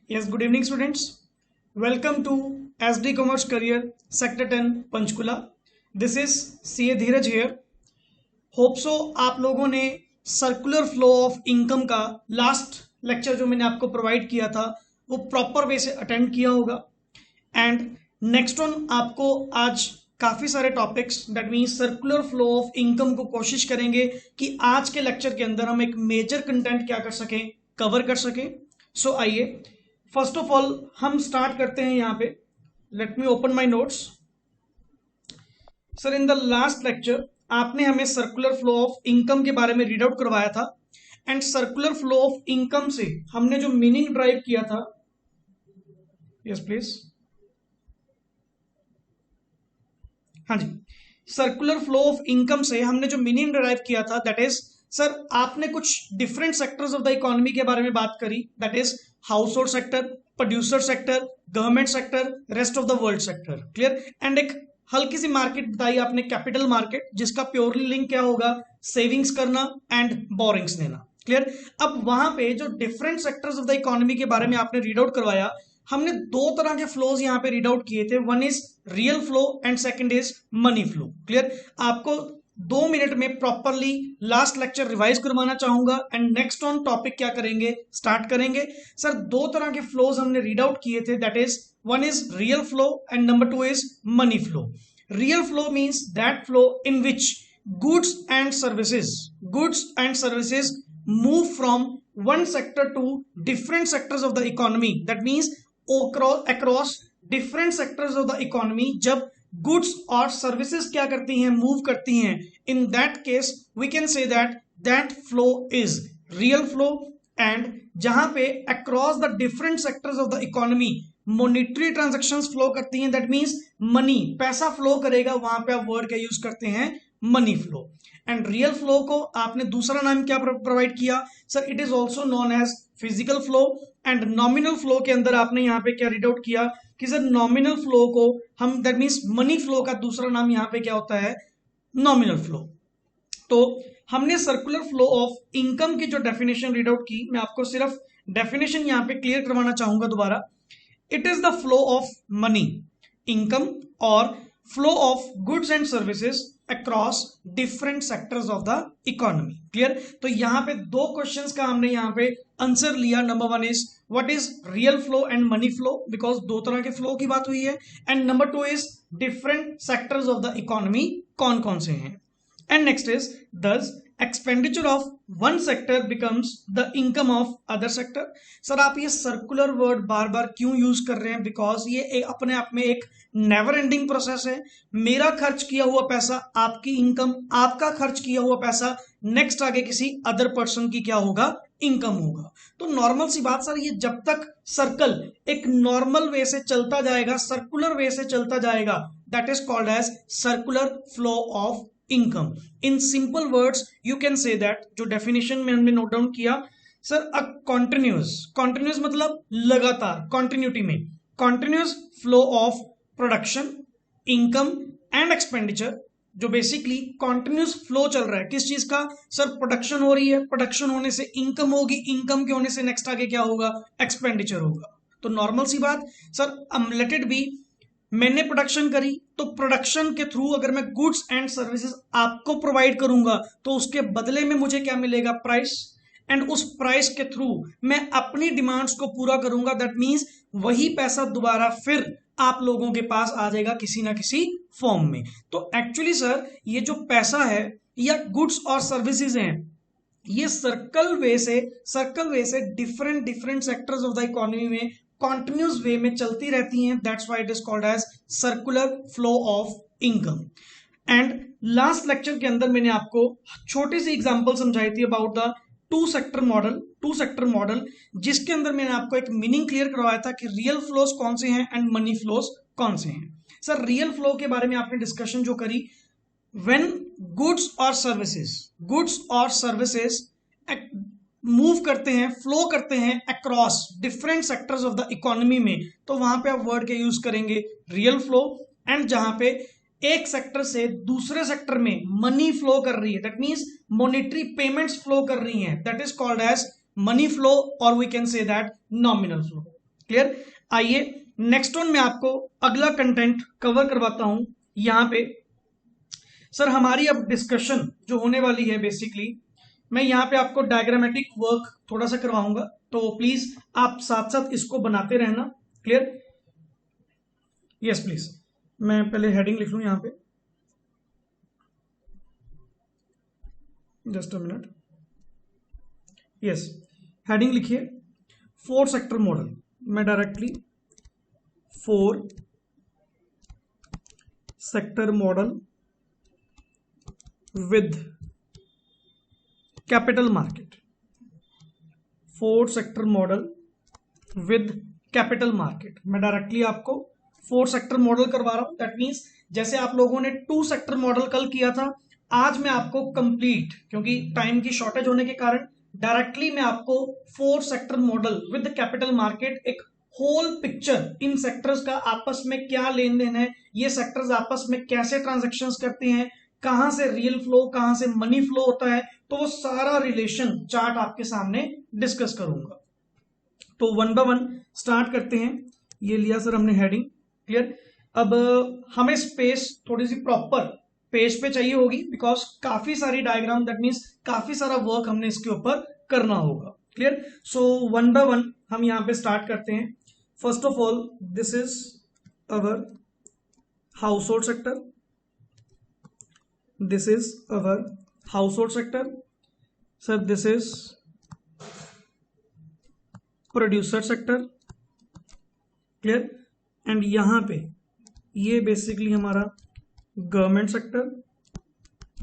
Yes, good evening, students. Welcome to SD Commerce Career Sector 10 Panchkula. This is CA Dheeraj here. Hope so आप लोगों ने circular flow of income का last lecture जो मैंने आपको provide किया था वो प्रॉपर वे से अटेंड किया होगा. एंड नेक्स्ट ऑन आपको आज काफ़ी सारे topics that means circular flow of income को कोशिश करेंगे कि आज के लेक्चर के अंदर हम एक मेजर कंटेंट क्या कर सकें, कवर कर सकें. सो आइए फर्स्ट ऑफ ऑल हम स्टार्ट करते हैं यहाँ पे. Let me open my notes. Sir in the last lecture आपने हमें सर्कुलर फ्लो ऑफ इनकम के बारे में रीड आउट करवाया था. And circular flow of income से हमने जो मीनिंग ड्राइव किया था, यस प्लीज, हाँ जी, सर्कुलर फ्लो ऑफ इनकम से हमने जो मीनिंग ड्राइव किया था दैट इज, सर आपने कुछ different sectors of the economy के बारे में बात करी. That is house hold sector, producer sector, government sector, rest of the world sector. Clear. And एक हल्की सी मार्केट बताई आपने, कैपिटल मार्केट, जिसका प्योरली लिंक क्या होगा, सेविंग्स करना एंड बोरिंग्स लेना. क्लियर. अब वहां पे जो different sectors of the economy के बारे में आपने रीड आउट करवाया, हमने दो तरह के फ्लोज यहां पे रीड आउट किए थे. One is real flow and second is money flow. Clear. आपको 2 मिनट में प्रॉपरली लास्ट लेक्चर रिवाइज करवाना चाहूंगा एंड नेक्स्ट ऑन टॉपिक क्या करेंगे, स्टार्ट करेंगे. सर दो तरह के फ्लोज हमने रीड आउट किए थे. That is one is real flow and number 2 is money flow. Real flow means that flow in which goods and services move from one sector to different sectors of the economy. That means across different sectors of the economy जब goods और services क्या करती हैं, move करती हैं, in that case we can say that flow is real flow. And जहां पे across the different sectors of the economy monetary transactions flow करती हैं, दैट मींस मनी, पैसा फ्लो करेगा, वहां पे आप वर्ड का यूज करते हैं money flow. And real flow को आपने दूसरा नाम क्या प्रोवाइड किया, sir it is also known as physical flow. And nominal flow के अंदर आपने यहाँ पे क्या रीड आउट किया कि सर नॉमिनल फ्लो को हम, दैट मीन्स मनी फ्लो का दूसरा नाम यहाँ पे क्या होता है, नॉमिनल फ्लो. तो हमने सर्कुलर फ्लो ऑफ इनकम की जो डेफिनेशन रीड आउट की, मैं आपको सिर्फ डेफिनेशन यहाँ पे क्लियर करवाना चाहूंगा दोबारा. It is the flow of money, income, और flow of goods and services across different sectors of the economy. Clear. तो यहाँ पे दो क्वेश्चंस का हमने यहाँ पे आंसर लिया. Number 1 is what is real flow and money flow, because दो तरह के फ्लो की बात हुई है. And number 2 is different sectors of the economy कौन कौन से हैं. एंड नेक्स्ट इज दस expenditure of one sector becomes the income of other sector. Sir आप ये सर्कुलर वर्ड बार बार क्यों यूज कर रहे हैं, बिकॉज ये अपने आप में एक नेवर एंडिंग प्रोसेस है. मेरा खर्च किया हुआ पैसा आपकी इनकम, आपका खर्च किया हुआ पैसा नेक्स्ट आगे किसी अदर पर्सन की क्या होगा, इनकम होगा. तो नॉर्मल सी बात सर, ये जब तक सर्कल एक नॉर्मल वे से चलता जाएगा, सर्कुलर वे से चलता जाएगा, that is called as circular flow of income. In simple words you can say that, जो डेफिनेशन में हमने नोट डाउन किया, सर अ कॉन्टिन्यूस मतलब लगातार, कॉन्टिन्यूटी में continuous flow of production, income and expenditure, जो बेसिकली कॉन्टिन्यूस फ्लो चल रहा है. किस चीज का, सर प्रोडक्शन हो रही है, प्रोडक्शन होने से इनकम होगी, इनकम के होने से नेक्स्ट आगे क्या होगा, एक्सपेंडिचर होगा. तो नॉर्मल सी बात सर, लेट इट बी, मैंने प्रोडक्शन करी, तो प्रोडक्शन के थ्रू अगर मैं गुड्स एंड सर्विसेज आपको प्रोवाइड करूंगा तो उसके बदले में मुझे क्या मिलेगा, प्राइस. एंड उस प्राइस के थ्रू मैं अपनी डिमांड्स को पूरा करूंगा. दैट मींस वही पैसा दोबारा फिर आप लोगों के पास आ जाएगा किसी ना किसी फॉर्म में. तो एक्चुअली सर ये जो पैसा है या गुड्स और सर्विसेज हैं, ये सर्कल वे से different sectors of the economy में कॉन्टिन्यूस वे में चलती रहती हैं. That's why it is called as circular flow of income. And last lecture के अंदर मैंने आपको छोटी सी एग्जांपल समझाई थी about the two sector model, जिसके अंदर मैंने आपको एक मीनिंग क्लियर करवाया था कि रियल फ्लोज कौन से हैं एंड मनी फ्लोज कौन से हैं. सर रियल फ्लो के बारे में आपने डिस्कशन जो करी, व्हेन गुड्स और सर्विसेज मूव करते हैं, फ्लो करते हैं across different sectors of the economy में, तो वहां पे आप वर्ड के यूज करेंगे रियल फ्लो. एंड जहां पे एक सेक्टर से दूसरे सेक्टर में मनी फ्लो कर रही है, that means monetary payments flow कर रही हैं, that is called as money flow, और we can say that nominal flow. Clear. आइए नेक्स्ट वन में आपको अगला कंटेंट कवर करवाता हूं। यहां पे सर हमारी अब डिस्कशन जो होने वाली है, बेसिकली मैं यहां पे आपको डायग्रामेटिक वर्क थोड़ा सा करवाऊंगा, तो प्लीज आप साथ साथ इसको बनाते रहना। Clear, yes please. मैं पहले हेडिंग लिख लूं यहां पे, just a minute. Yes, heading लिखिए 4 सेक्टर मॉडल। मैं directly 4 sector model with capital market, 4 sector model with capital market. मैं डायरेक्टली आपको 4 सेक्टर मॉडल करवा रहा हूं। दैट मीन्स जैसे आप लोगों ने 2 सेक्टर मॉडल कल किया था, आज मैं आपको कंप्लीट, क्योंकि टाइम की शॉर्टेज होने के कारण डायरेक्टली मैं आपको 4 sector model with capital market, एक होल पिक्चर, इन सेक्टर्स का आपस में क्या लेन देन है, ये सेक्टर्स आपस में कैसे ट्रांजेक्शन्स करते हैं, कहां से रियल फ्लो, कहां से मनी फ्लो होता है, तो वो सारा रिलेशन चार्ट आपके सामने डिस्कस करूंगा। तो वन बाय वन स्टार्ट करते हैं। ये लिया सर हमने हेडिंग, क्लियर। अब हमें स्पेस थोड़ी सी प्रॉपर पेज पे चाहिए होगी, बिकॉज काफी सारी डायग्राम, दैट मीन्स काफी सारा वर्क हमने इसके ऊपर करना होगा। Clear. So one by one हम यहां पे स्टार्ट करते हैं। First of all, this is our house hold sector, this is our house hold sector. Sir this is producer sector, clear. And यहां पे ये बेसिकली हमारा government sector,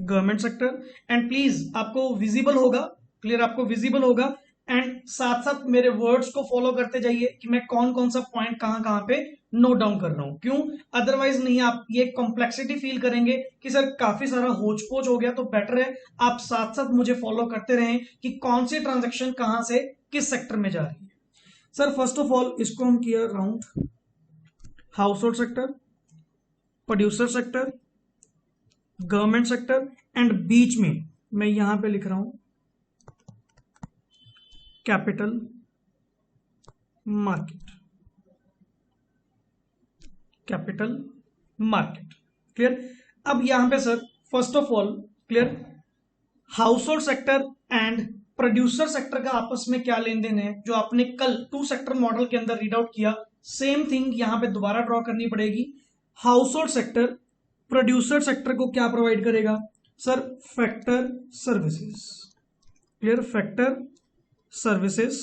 government sector. And please आपको विजिबल होगा, clear, आपको visible होगा। And साथ साथ मेरे वर्ड्स को फॉलो करते जाइए कि मैं कौन कौन सा पॉइंट कहां कहां पे नोट डाउन कर रहा हूं। क्यों? अदरवाइज नहीं आप ये कॉम्प्लेक्सिटी फील करेंगे कि सर काफी सारा होच पोच हो गया। तो बेटर है आप साथ साथ मुझे फॉलो करते रहें कि कौन सी ट्रांजेक्शन कहां से किस सेक्टर में जा रही है। सर फर्स्ट ऑफ ऑल इसको हम किया round household sector, producer sector, government sector, and बीच में मैं यहां पे लिख रहा हूं capital market, capital market, clear. अब यहां पे sir first of all, clear, household sector and producer sector का आपस में क्या लेन देन है, जो आपने कल 2 सेक्टर मॉडल के अंदर रीड आउट किया, सेम थिंग यहां पे दोबारा ड्रॉ करनी पड़ेगी। Household sector producer sector को क्या प्रोवाइड करेगा? Sir factor services, clear, factor services,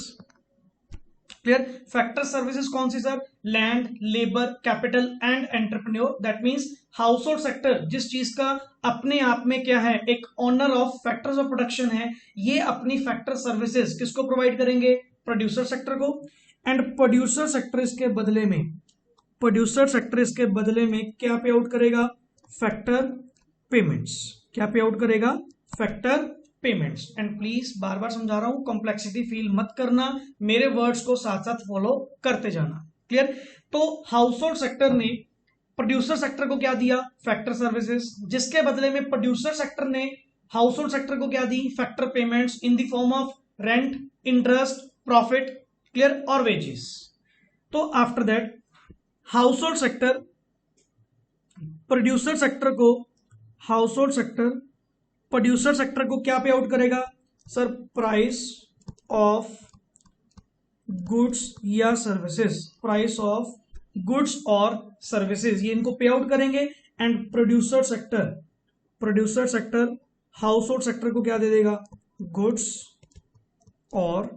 clear. Factor services कौन सी sir? Land, labour, capital and entrepreneur. That means household sector जिस चीज का अपने आप में क्या है, एक owner of factors of production है, ये अपनी फैक्टर सर्विसेज किसको प्रोवाइड करेंगे? प्रोड्यूसर सेक्टर को। एंड प्रोड्यूसर सेक्टर इसके बदले में, प्रोड्यूसर सेक्टर इसके बदले में क्या पे आउट करेगा? Factor payments. क्या पे आउट करेगा? Factor payments. एंड प्लीज बार बार समझा रहा हूं, कॉम्प्लेक्सिटी फील मत करना, मेरे वर्ड्स को साथ साथ फॉलो करते जाना, क्लियर। तो हाउस होल्ड सेक्टर ने प्रोड्यूसर सेक्टर को क्या दिया? फैक्टर सर्विसेज, जिसके बदले में प्रोड्यूसर सेक्टर ने हाउस होल्ड सेक्टर को क्या दी? Factor payments in the form of rent, interest, profit, clear, और वेजेस। तो after that household sector producer sector को, household sector producer sector को क्या पे आउट करेगा? सर प्राइस ऑफ गुड्स या सर्विसेज, प्राइस ऑफ गुड्स और services, ये इनको पे आउट करेंगे। And producer sector, producer sector house hold sector को क्या दे देगा? गुड्स और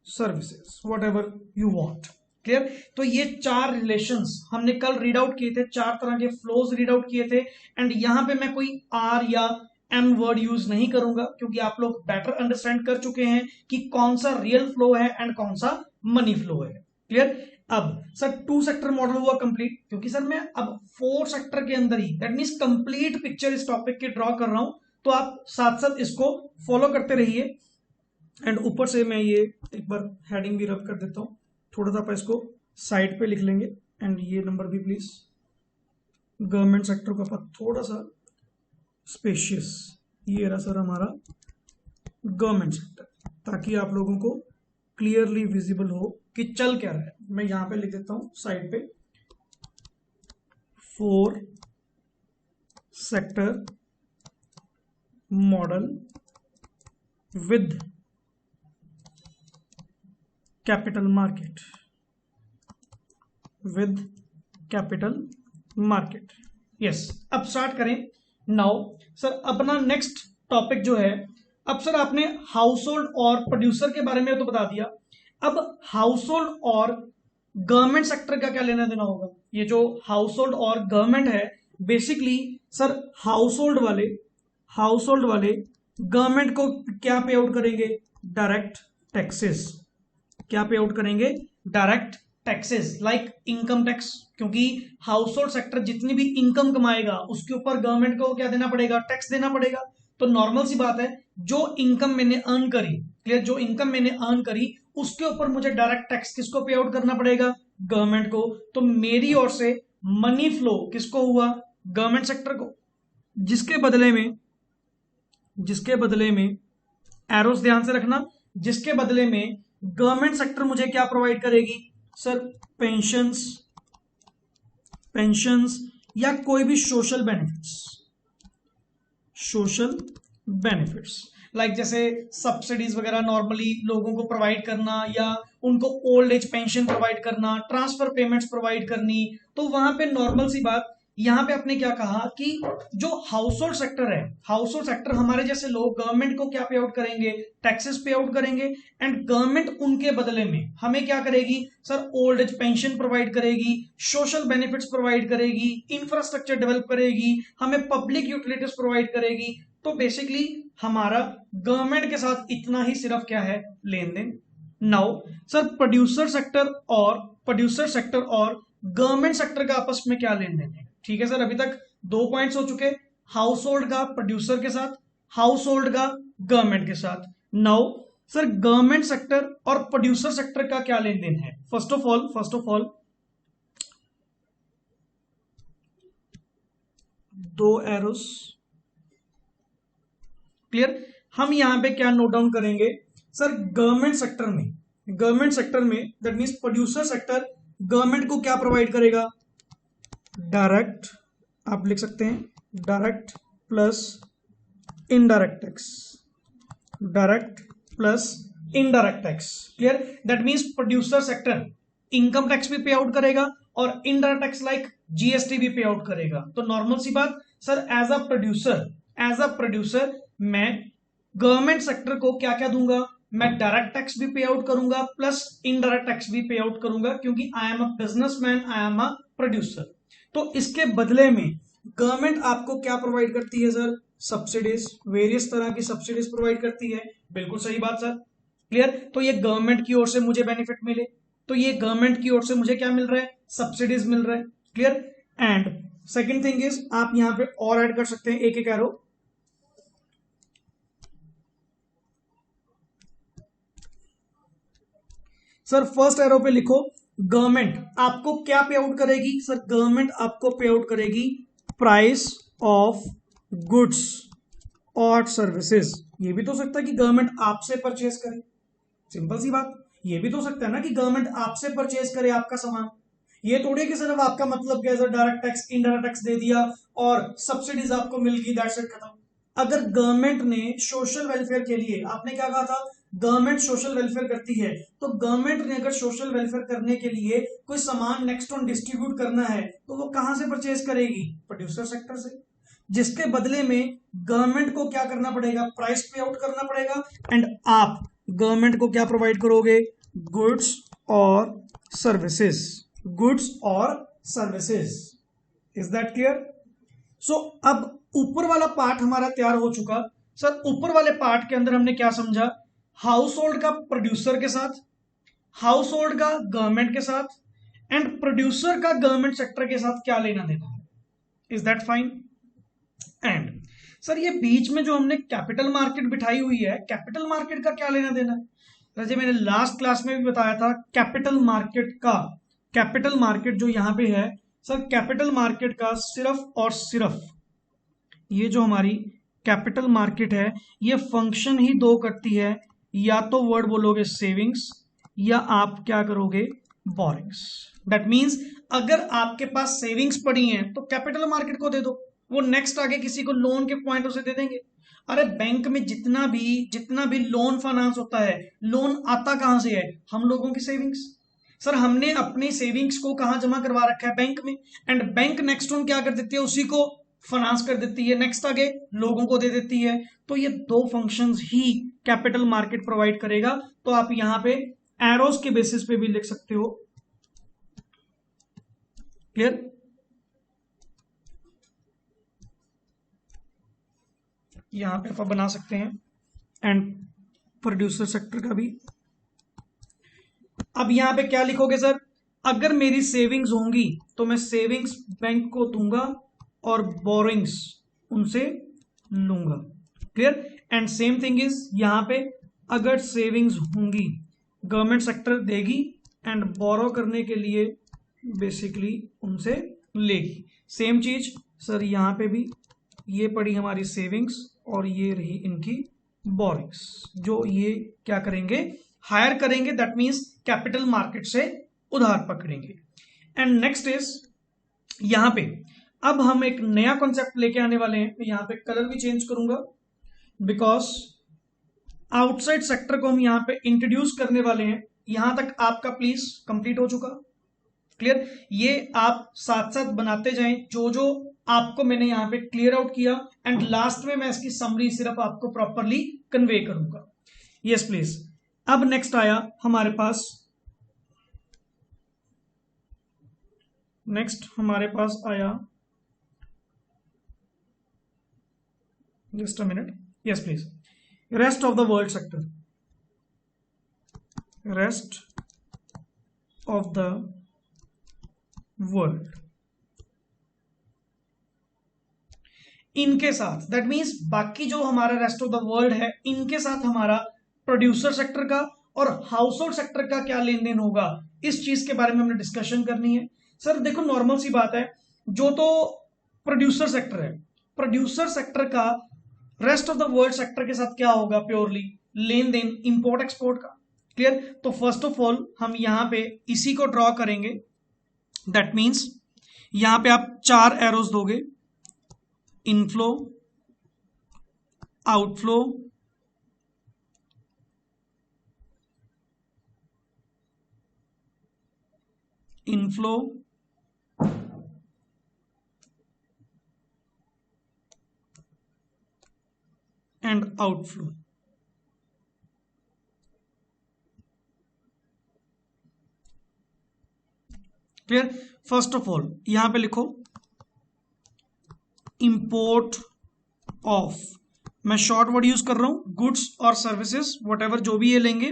services, what ever you want, clear. तो ये 4 रिलेशंस हमने कल रीड आउट किए थे, 4 तरह के फ्लोज रीड आउट किए थे। एंड यहां पे मैं कोई आर या एम वर्ड यूज नहीं करूंगा, क्योंकि आप लोग बेटर अंडरस्टैंड कर चुके हैं कि कौन सा रियल फ्लो है एंड कौन सा मनी फ्लो है, क्लियर। अब सर 2 सेक्टर मॉडल हुआ कंप्लीट, क्योंकि सर मैं अब 4 सेक्टर के अंदर ही, दैट मींस कंप्लीट पिक्चर इस टॉपिक की ड्रॉ कर रहा हूं। तो आप साथ साथ इसको फॉलो करते रहिए। एंड ऊपर से मैं ये एक बार हेडिंग भी रब कर देता हूं, थोड़ा सा आप इसको साइड पे लिख लेंगे। एंड ये नंबर भी प्लीज गवर्नमेंट सेक्टर का थोड़ा सा स्पेशियस, ये रहा सर हमारा गवर्नमेंट सेक्टर, ताकि आप लोगों को क्लियरली विजिबल हो कि चल क्या रहा है। मैं यहां पे लिख देता हूं साइड पे, 4 sector model with capital market, with capital market. Yes, अब स्टार्ट करें। नाउ सर अपना नेक्स्ट टॉपिक जो है, अब सर आपने हाउस होल्ड और प्रोड्यूसर के बारे में तो बता दिया, अब हाउस होल्ड और गवर्नमेंट सेक्टर का क्या लेना देना होगा। ये जो हाउस होल्ड और गवर्नमेंट है, बेसिकली सर हाउस होल्ड वाले गवर्नमेंट को क्या पे आउट करेंगे, डायरेक्ट टैक्सेस। क्या पे आउट करेंगे, direct taxes, like income tax, क्योंकि हाउस होल्ड सेक्टर जितनी भी इनकम कमाएगा उसके ऊपर गवर्नमेंट को क्या देना पड़ेगा, टैक्स देना पड़ेगा। तो नॉर्मल सी बात है, जो इनकम मैंने अर्न करी, क्लियर, जो इनकम मैंने अर्न करी उसके ऊपर मुझे डायरेक्ट टैक्स किसको पे आउट करना पड़ेगा, गवर्नमेंट को। तो मेरी ओर से मनी फ्लो किसको हुआ, गवर्नमेंट सेक्टर को, जिसके बदले में एरोस ध्यान से रखना, जिसके बदले में गवर्नमेंट सेक्टर मुझे क्या प्रोवाइड करेगी सर, पेंशंस या कोई भी सोशल बेनिफिट्स, लाइक जैसे सब्सिडीज वगैरह नॉर्मली लोगों को प्रोवाइड करना, या उनको ओल्ड एज पेंशन प्रोवाइड करना, ट्रांसफर पेमेंट्स प्रोवाइड करनी। तो वहां पे नॉर्मल सी बात, यहां पे आपने क्या कहा कि जो हाउस होल्ड सेक्टर है, हाउस होल्ड सेक्टर हमारे जैसे लोग गवर्नमेंट को क्या पे आउट करेंगे, टैक्सेस पे आउट करेंगे, एंड गवर्नमेंट उनके बदले में हमें क्या करेगी sir, old age pension provide करेगी, सोशल बेनिफिट्स प्रोवाइड करेगी, इंफ्रास्ट्रक्चर डेवलप करेगी, हमें पब्लिक यूटिलिटीज प्रोवाइड करेगी। तो बेसिकली हमारा गवर्नमेंट के साथ इतना ही सिर्फ क्या है, लेन देन। नाउ सर प्रोड्यूसर सेक्टर और गवर्नमेंट सेक्टर का आपस में क्या लेन देन है। ठीक है सर, अभी तक 2 पॉइंट्स हो चुके, हाउस होल्ड का प्रोड्यूसर के साथ, हाउस होल्ड का गवर्नमेंट के साथ। नाउ सर गवर्नमेंट सेक्टर और प्रोड्यूसर सेक्टर का क्या लेन देन है। First of all 2 arrows, clear. हम यहां पे क्या नोट डाउन करेंगे सर, गवर्नमेंट सेक्टर में that means producer sector government को क्या प्रोवाइड करेगा, डायरेक्ट, आप लिख सकते हैं direct plus indirect tax, clear. That means producer sector income tax भी पे आउट करेगा और इनडायरेक्ट टैक्स लाइक जीएसटी भी पे आउट करेगा। तो नॉर्मल सी बात सर, एज अ प्रोड्यूसर मैं गवर्नमेंट सेक्टर को क्या क्या दूंगा, मैं डायरेक्ट टैक्स भी पे आउट करूंगा प्लस इनडायरेक्ट टैक्स भी पे आउट करूंगा, क्योंकि I am a businessman, I am a producer. तो इसके बदले में गवर्नमेंट आपको क्या प्रोवाइड करती है सर, सब्सिडीज, वेरियस तरह की सब्सिडीज प्रोवाइड करती है। बिल्कुल सही बात सर, क्लियर। तो ये गवर्नमेंट की ओर से मुझे बेनिफिट मिले, तो ये गवर्नमेंट की ओर से मुझे क्या मिल रहा है, सब्सिडीज मिल रहा है, clear. And second thing is, आप यहां पे और ऐड कर सकते हैं एक एरो, सर फर्स्ट एरो पे लिखो, गवर्नमेंट आपको क्या पे आउट करेगी सर, गवर्नमेंट आपको पे आउट करेगी प्राइस ऑफ गुड्स और सर्विसेज। ये भी तो हो सकता है कि गवर्नमेंट आपसे परचेज करे, सिंपल सी बात। ये भी तो हो सकता है ना कि गवर्नमेंट आपसे परचेज करे आपका सामान। ये थोड़ी कि सिर्फ आपका मतलब क्या है sir, direct tax indirect tax दे दिया और सब्सिडीज आपको मिल गई, दैट्स इट, खत्म। अगर गवर्नमेंट ने सोशल वेलफेयर के लिए, आपने क्या कहा था, गवर्नमेंट सोशल वेलफेयर करती है, तो गवर्नमेंट ने अगर सोशल वेलफेयर करने के लिए कोई सामान नेक्स्ट ऑन डिस्ट्रीब्यूट करना है तो वो कहां से परचेज करेगी, प्रोड्यूसर सेक्टर से, जिसके बदले में गवर्नमेंट को क्या करना पड़ेगा, प्राइस पे आउट करना पड़ेगा, एंड आप गवर्नमेंट को क्या प्रोवाइड करोगे, गुड्स और सर्विसेज, इज दैट क्लियर। सो अब ऊपर वाला पार्ट हमारा तैयार हो चुका सर। ऊपर वाले पार्ट के अंदर हमने क्या समझा, हाउस होल्ड का प्रोड्यूसर के साथ, हाउस होल्ड का गवर्नमेंट के साथ, एंड प्रोड्यूसर का गवर्नमेंट सेक्टर के साथ क्या लेना देना है, is that fine. And sir ये बीच में जो हमने कैपिटल मार्केट बिठाई हुई है, कैपिटल मार्केट का क्या लेना देना है, जैसे मैंने लास्ट क्लास में भी बताया था, कैपिटल मार्केट जो यहां पे है सर, कैपिटल मार्केट का सिर्फ और सिर्फ ये जो हमारी कैपिटल मार्केट है, ये फंक्शन ही 2 करती है, या तो वर्ड बोलोगे सेविंग्स या आप क्या करोगे, बोरिंग्स। दैट मीन्स अगर आपके पास सेविंग्स पड़ी हैं तो कैपिटल मार्केट को दे दो, वो नेक्स्ट आगे किसी को लोन के पॉइंट से दे देंगे। अरे बैंक में जितना भी लोन फाइनेंस होता है, लोन आता कहां से है, हम लोगों की सेविंग्स। सर हमने अपनी सेविंग्स को कहां जमा करवा रखा है, बैंक में, एंड बैंक नेक्स्ट ऑन क्या कर देती है, उसी को फाइनेंस कर देती है, नेक्स्ट आगे लोगों को दे देती है। तो ये दो फंक्शंस ही कैपिटल मार्केट प्रोवाइड करेगा। तो आप यहां पे एरोस के बेसिस पे भी लिख सकते हो। क्लियर? यहां पे आप बना सकते हैं, एंड प्रोड्यूसर सेक्टर का भी। अब यहां पे क्या लिखोगे सर, अगर मेरी सेविंग्स होंगी तो मैं सेविंग्स बैंक को दूंगा और बोरिंग्स उनसे लूंगा। Clear? And same thing is यहां पे, अगर सेविंग्स होंगी गवर्नमेंट सेक्टर देगी एंड बोरो करने के लिए बेसिकली उनसे लेगी। सेम चीज सर यहां पे भी, ये पड़ी हमारी सेविंग्स और ये रही इनकी बोरिंग्स, जो ये क्या करेंगे, हायर करेंगे। दैट मीन्स कैपिटल मार्केट से उधार पकड़ेंगे। एंड नेक्स्ट इज यहां पे अब हम एक नया कॉन्सेप्ट लेके आने वाले हैं। यहां पे कलर भी चेंज करूंगा, बिकॉज आउटसाइड सेक्टर को हम यहां पे इंट्रोड्यूस करने वाले हैं। यहां तक आपका प्लीज कंप्लीट हो चुका। क्लियर? ये आप साथ साथ बनाते जाएं, जो जो आपको मैंने यहां पे क्लियर आउट किया, एंड लास्ट में मैं इसकी समरी सिर्फ आपको प्रॉपरली कन्वे करूंगा। Yes please. अब नेक्स्ट आया हमारे पास, आया, just a minute, yes please, rest of the world sector. Rest of the world, इनके साथ, दैट मीन्स बाकी जो हमारा रेस्ट ऑफ द वर्ल्ड है, इनके साथ हमारा प्रोड्यूसर सेक्टर का और हाउस होल्ड सेक्टर का क्या लेन देन होगा, इस चीज के बारे में हमने डिस्कशन करनी है। सर देखो नॉर्मल सी बात है, जो तो प्रोड्यूसर सेक्टर है, प्रोड्यूसर सेक्टर का rest of the world sector के साथ क्या होगा, प्योरली लेन देन इंपोर्ट एक्सपोर्ट का। क्लियर? तो फर्स्ट ऑफ ऑल हम यहां पे इसी को ड्रॉ करेंगे। दैट मीन्स यहां पे आप 4 एरोज दोगे, inflow, outflow, inflow, and outflow. Clear? First of all यहां पे लिखो इंपोर्ट ऑफ, मैं शॉर्ट वर्ड यूज कर रहा हूं, गुड्स और सर्विसेज वट एवर जो भी ये लेंगे,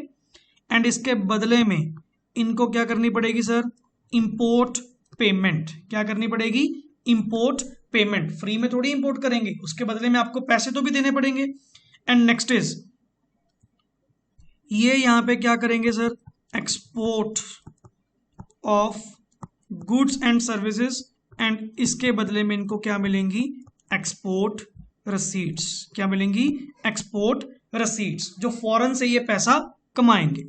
एंड इसके बदले में इनको क्या करनी पड़ेगी सर, इंपोर्ट पेमेंट। क्या करनी पड़ेगी, इंपोर्ट पेमेंट। फ्री में थोड़ी इंपोर्ट करेंगे, उसके बदले में आपको पैसे तो भी देने पड़ेंगे। एंड नेक्स्ट इज ये यहां पे क्या करेंगे sir, export of goods and services, and इसके बदले में इनको क्या मिलेंगी, एक्सपोर्ट रसीट्स। क्या मिलेंगी, एक्सपोर्ट रसीट्स, जो फॉरेन से ये पैसा कमाएंगे,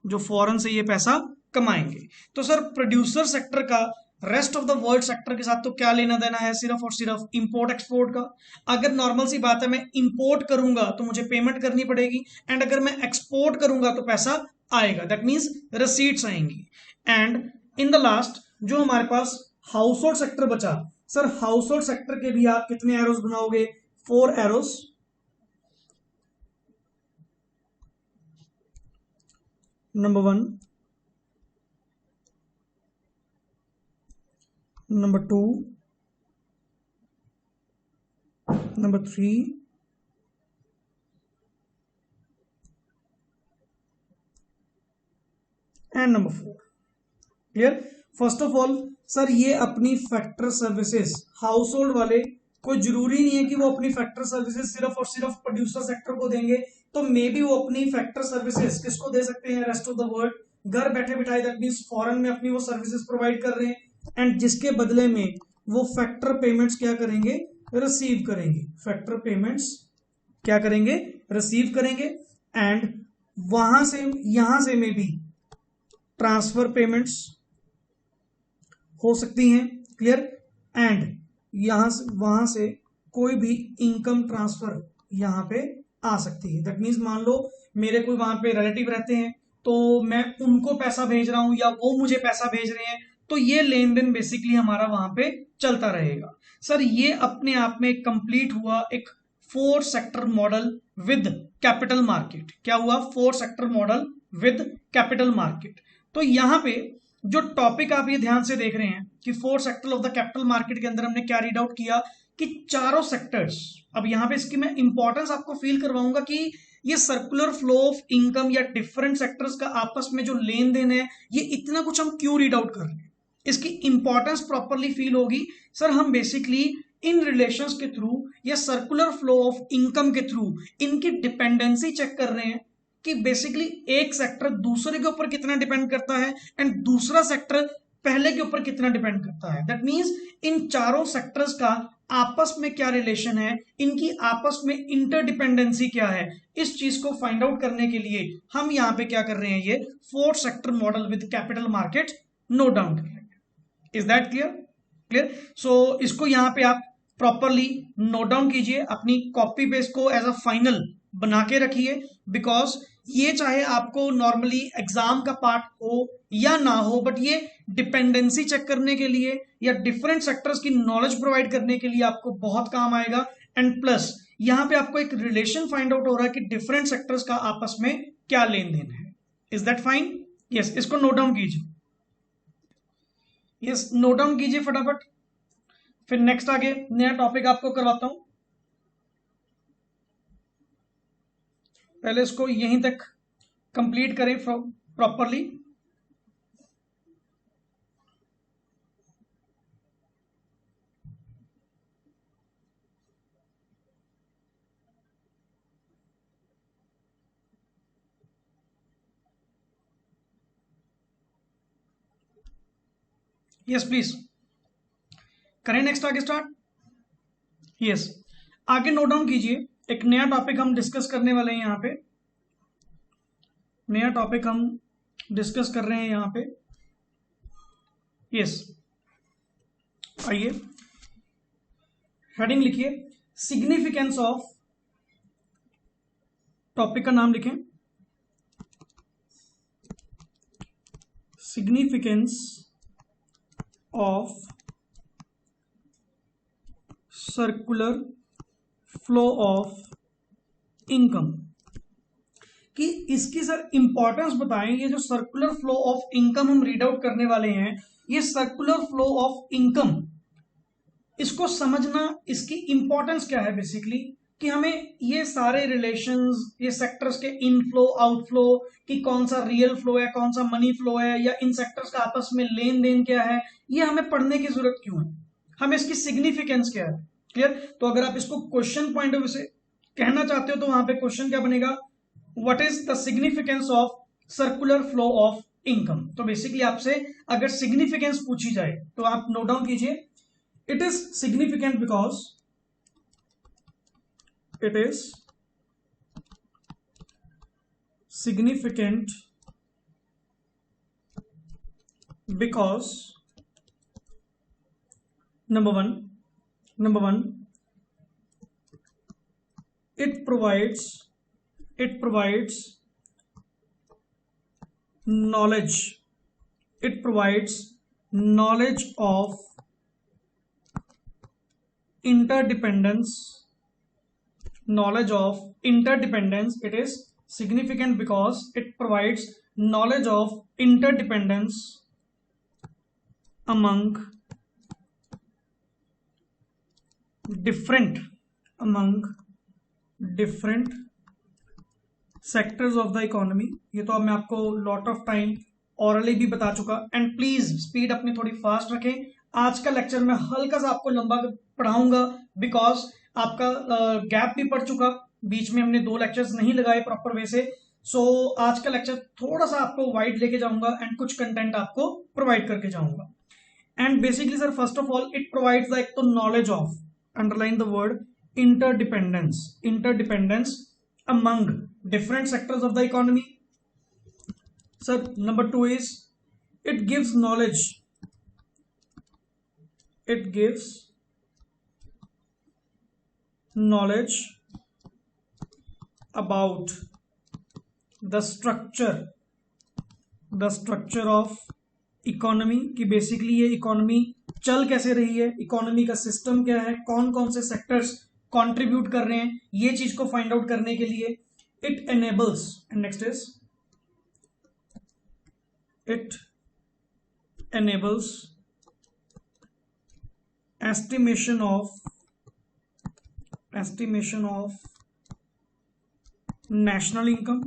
जो फॉरेन से ये पैसा कमाएंगे। तो सर प्रोड्यूसर सेक्टर का rest of the world sector के साथ तो क्या लेना देना है, सिर्फ और सिर्फ इंपोर्ट एक्सपोर्ट का। अगर नॉर्मल सी बात है, मैं इंपोर्ट करूंगा तो मुझे पेमेंट करनी पड़ेगी, एंड अगर मैं एक्सपोर्ट करूंगा तो पैसा आएगा, दैट मीन्स रसीट्स आएंगी। एंड इन द लास्ट जो हमारे पास हाउस होल्ड सेक्टर बचा, सर हाउस होल्ड सेक्टर के भी आप कितने एरोस बनाओगे, 4 arrows. Number 1, number 2, number 3, and number 4। Clear? First of all sir ये अपनी फैक्टर सर्विसेज, हाउस होल्ड वाले, कोई जरूरी नहीं है कि वो अपनी फैक्टर सर्विसेज सिर्फ और सिर्फ प्रोड्यूसर सेक्टर को देंगे, तो मे बी वो अपनी फैक्टर सर्विसेज किसको दे सकते हैं, रेस्ट ऑफ द वर्ल्ड, घर बैठे बिठाए, दैट मींस फॉरेन में अपनी वो सर्विसेज प्रोवाइड कर रहे हैं, एंड जिसके बदले में वो फैक्टर पेमेंट्स क्या करेंगे, रिसीव करेंगे। फैक्टर पेमेंट्स क्या करेंगे, रिसीव करेंगे। एंड वहां से यहां से में भी ट्रांसफर पेमेंट्स हो सकती हैं, क्लियर, एंड यहां से वहां से कोई भी इनकम ट्रांसफर यहां पे आ सकती है। दैट मीन्स मान लो मेरे कोई वहां पे रिलेटिव रहते हैं तो मैं उनको पैसा भेज रहा हूं या वो मुझे पैसा भेज रहे हैं, तो ये लेन देन बेसिकली हमारा वहां पे चलता रहेगा। सर ये अपने आप में कंप्लीट हुआ एक 4 sector model with capital market. क्या हुआ? 4 sector model with capital market. तो यहां पे जो टॉपिक आप ये ध्यान से देख रहे हैं कि 4 sector of the capital market के अंदर हमने क्या रीड आउट किया कि चारों सेक्टर्स, अब यहां पे इसकी मैं इंपॉर्टेंस आपको फील करवाऊंगा कि ये सर्कुलर फ्लो ऑफ इनकम या डिफरेंट सेक्टर्स का आपस में जो लेन देन है, ये इतना कुछ हम क्यों रीड आउट कर रहे हैं, इसकी इंपॉर्टेंस प्रॉपरली फील होगी। सर हम बेसिकली इन रिलेशंस के थ्रू या सर्कुलर फ्लो ऑफ इनकम के थ्रू इनकी डिपेंडेंसी चेक कर रहे हैं कि बेसिकली एक सेक्टर दूसरे के ऊपर कितना डिपेंड करता है एंड दूसरा सेक्टर पहले के ऊपर कितना डिपेंड करता है। दैट मींस इन चारों सेक्टर्स का आपस में क्या रिलेशन है, इनकी आपस में इंटरडिपेंडेंसी क्या है, इस चीज को फाइंड आउट करने के लिए हम यहां पे क्या कर रहे हैं, ये 4 sector model with capital market note down कर रहे हैं। Is that clear? क्लियर। सो इसको यहां पे आप प्रॉपरली नोट डाउन कीजिए, अपनी कॉपी पे इसको एज अ फाइनल बना के रखिए, बिकॉज ये चाहे आपको नॉर्मली एग्जाम का पार्ट हो या ना हो, बट ये डिपेंडेंसी चेक करने के लिए या डिफरेंट सेक्टर्स की नॉलेज प्रोवाइड करने के लिए आपको बहुत काम आएगा। एंड प्लस यहां पे आपको एक रिलेशन फाइंड आउट हो रहा है कि डिफरेंट सेक्टर्स का आपस में क्या लेन देन है। Is that fine? यस, इसको नोट डाउन कीजिए। यस, नोट डाउन कीजिए फटाफट, फिर नेक्स्ट आगे नया टॉपिक आपको करवाता हूं। पहले इसको यहीं तक कंप्लीट करें प्रॉपरली। यस प्लीज करें, नेक्स्ट आगे स्टार्ट। यस, आगे नोट डाउन कीजिए, एक नया टॉपिक हम डिस्कस करने वाले हैं यहां पे, नया टॉपिक हम डिस्कस कर रहे हैं यहां पे। यस, आइए हेडिंग लिखिए, सिग्निफिकेंस ऑफ, टॉपिक का नाम लिखें significance of circular flow of income, कि इसकी सर इंपॉर्टेंस बताएं। ये जो सर्कुलर फ्लो ऑफ इनकम हम रीड आउट करने वाले हैं, ये सर्कुलर फ्लो ऑफ इनकम, इसको समझना, इसकी इंपॉर्टेंस क्या है बेसिकली, कि हमें ये सारे रिलेशंस, ये सेक्टर्स के इनफ्लो आउटफ्लो, कि कौन सा रियल फ्लो है, कौन सा मनी फ्लो है, या इन सेक्टर्स का आपस में लेन देन क्या है, ये हमें पढ़ने की जरूरत क्यों है, हमें इसकी सिग्निफिकेंस क्या है। क्लियर? तो अगर आप इसको क्वेश्चन पॉइंट ऑफ व्यू से कहना चाहते हो तो वहां पे क्वेश्चन क्या बनेगा, what is the significance of circular flow of income. तो बेसिकली आपसे अगर सिग्निफिकेंस पूछी जाए तो आप नोट डाउन कीजिए, it is significant because it is significant because number one it provides knowledge, it provides knowledge of interdependence, knowledge of interdependence. It is significant because it provides knowledge of interdependence among different sectors of the economy। ये तो अब मैं आपको lot of time hourly भी बता चुका। And please speed अपनी थोड़ी फास्ट रखें। आज का लेक्चर मैं हल्का सा आपको लंबा पढ़ाऊंगा बिकॉज आपका गैप भी पड़ चुका, बीच में हमने 2 लेक्चर्स नहीं लगाए प्रॉपर वे से। सो आज का लेक्चर थोड़ा सा आपको वाइड लेके जाऊंगा एंड कुछ कंटेंट आपको प्रोवाइड करके जाऊंगा। And basically sir first of all it provides एक तो knowledge of, underline the word interdependence among different sectors of the economy. Sir number 2 is it gives knowledge, it gives knowledge about the structure of economy, कि basically ये economy चल कैसे रही है, economy का system क्या है, कौन कौन से सेक्टर्स कंट्रीब्यूट कर रहे हैं, ये चीज को फाइंड आउट करने के लिए it enables, and next is it enables estimation of national income.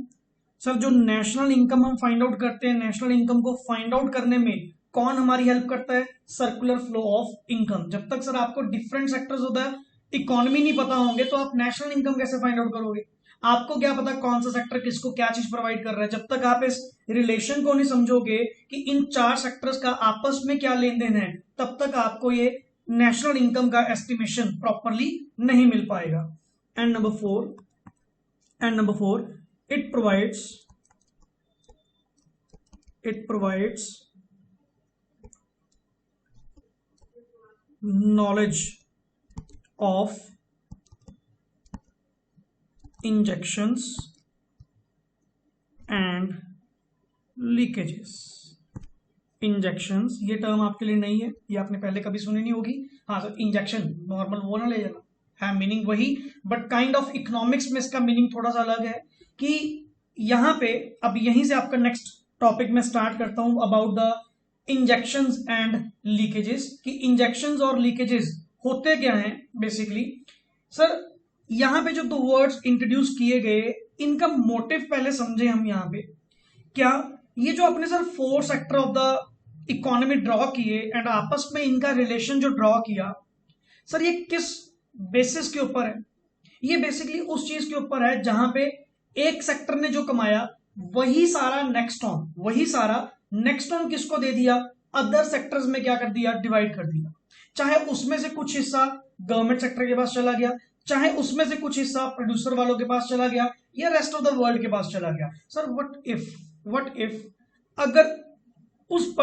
Sir जो नेशनल इनकम हम फाइंड आउट करते हैं, नेशनल इनकम को फाइंड आउट करने में कौन हमारी हेल्प करता है, सर्कुलर फ्लो ऑफ इनकम। जब तक सर आपको डिफरेंट सेक्टर्स होता है इकोनॉमी नहीं पता होंगे तो आप नेशनल इनकम कैसे फाइंड आउट करोगे, आपको क्या पता कौन सा सेक्टर किसको क्या चीज प्रोवाइड कर रहा है। जब तक आप इस रिलेशन को नहीं समझोगे कि इन चार सेक्टर्स का आपस में क्या लेन देन है, तब तक आपको ये नेशनल इनकम का एस्टिमेशन प्रॉपरली नहीं मिल पाएगा। And number four it provides knowledge of injections and leakages। Injections ये टर्म आपके लिए नहीं है, ये आपने पहले कभी सुनी नहीं होगी। हाँ सर, इंजेक्शन नॉर्मल वो ना ले जाना, है मीनिंग वही, बट काइंड ऑफ इकोनॉमिक्स में इसका मीनिंग थोड़ा सा अलग है। कि यहां पे अब यहीं से आपका नेक्स्ट टॉपिक में स्टार्ट करता हूं about the injections and leakages, कि इंजेक्शंस और लीकेजेस होते क्या हैं बेसिकली। सर यहां पे जो दो वर्ड्स इंट्रोड्यूस किए गए, इनका मोटिव पहले समझे हम। यहां पे क्या ये जो अपने sir 4 sector of the economy draw किए एंड आपस में इनका रिलेशन जो ड्रॉ किया, सर ये किस बेसिस के ऊपर है, ये बेसिकली उस चीज के ऊपर है जहां पे एक सेक्टर ने जो कमाया वही सारा नेक्स्ट ऑन किसको दे दिया, अदर सेक्टर्स में क्या कर दिया, डिवाइड कर दिया। चाहे उसमें से कुछ हिस्सा गवर्नमेंट सेक्टर के पास चला गया, चाहे उसमें से कुछ हिस्सा प्रोड्यूसर वालों के पास चला गया, या रेस्ट ऑफ द वर्ल्ड के पास चला गया। सर व्हाट इफ अगर उस